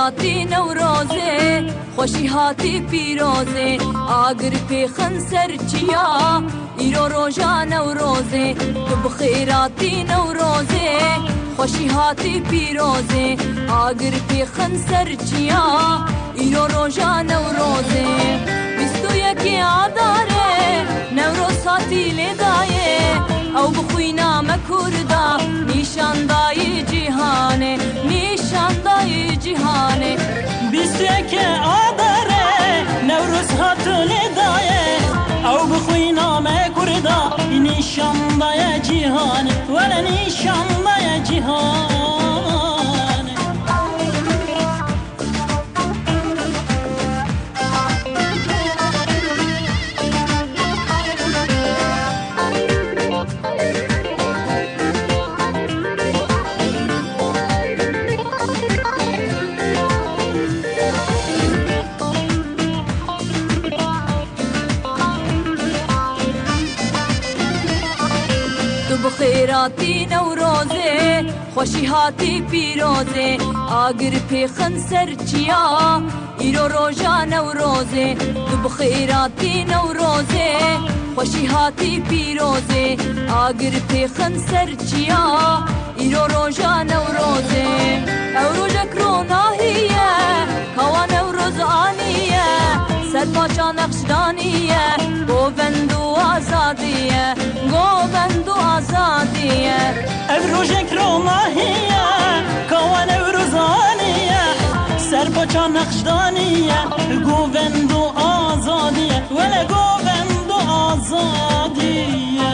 خیراتی نوروزه خوشی هاتی پیروزه آگر پی خنسر چیا ایرو روژا نوروزه تو بخیراتی نوروزه خوشی هاتی پیروزه آگر پی خنسر چیا ایرو روژا نوروزه بیستو یکی آداره نوروز هاتی لدایه او بخوینا مکردا نیشاندای جهانه نیشاندای جهانه بیستو یکی آداره نوروز هاتی لدایه او بخوینا مکردا نیشاندای جهانه ولا نیشاندای جهانه بخیراتی نوروزه خوشی هاتی پیروزه آگر پی خنسر چیا ایرو روژا نوروزه تو بخیراتی نوروزه خوشی هاتی پیروزه آگر پی خنسر چیا ایرو روژا نوروزه او روژا کروناهیه کوا نوروز آنیه سر پاچا نقشدانیه گوبند و آزادیه گوبند و آزادیه افروجك روماهية كوان افروزانية سربوچا نقشدانية قوبندو آزادية ولا قوبندو آزادية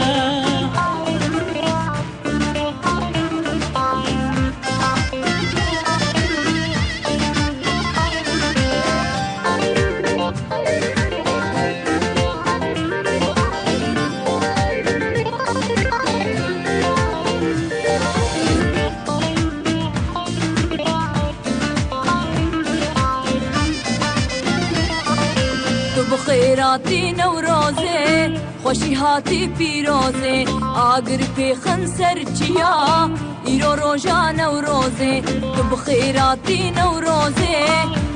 بخیراتی نوروزه خوشی هاتی پیروزه آگر پی خنسر چیا ایرو روژا نوروزه تو بخیراتی نوروزه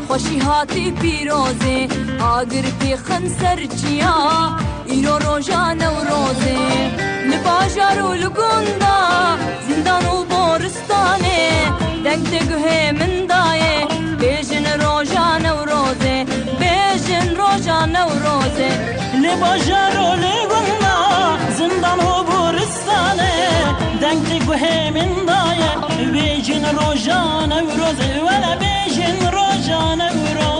خوشی هاتی پیروزه آگر پی خنسر چیا ایرو روژا نوروزه لباجار و لگوندا زندان و بورستانه دنگ دگه من دایه بیجن روژا نوروزه بیجن روژا نوروزه لباجار و لگوندا زندان و بورستانه دنگ دگه من دایه بیجن روژا نوروزه ولا بیجن روژا نوروزه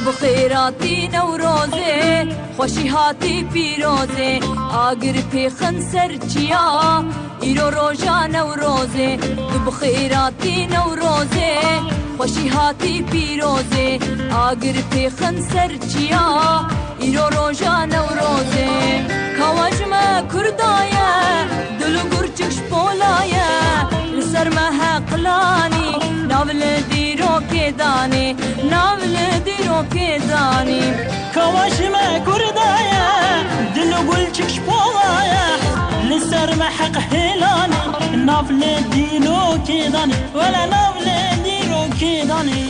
بخیراتی نوروزه خوشی هاتی پیروزه آگر پی خنسر چیا ایرو روژا نوروزه تو بخیراتی نوروزه خوشی هاتی پیروزه آگر پی خنسر چیا ایرو روژا نوروزه کواجمه کردایه دلو گرچکش پولایه لسر محقلانی ناول دیرو که دانی ناول دیرو که دانی كواشما كردايا دلو قلتش بولايا لسر محق هلاني نافل دينو كيداني ولا نافل دينو كيداني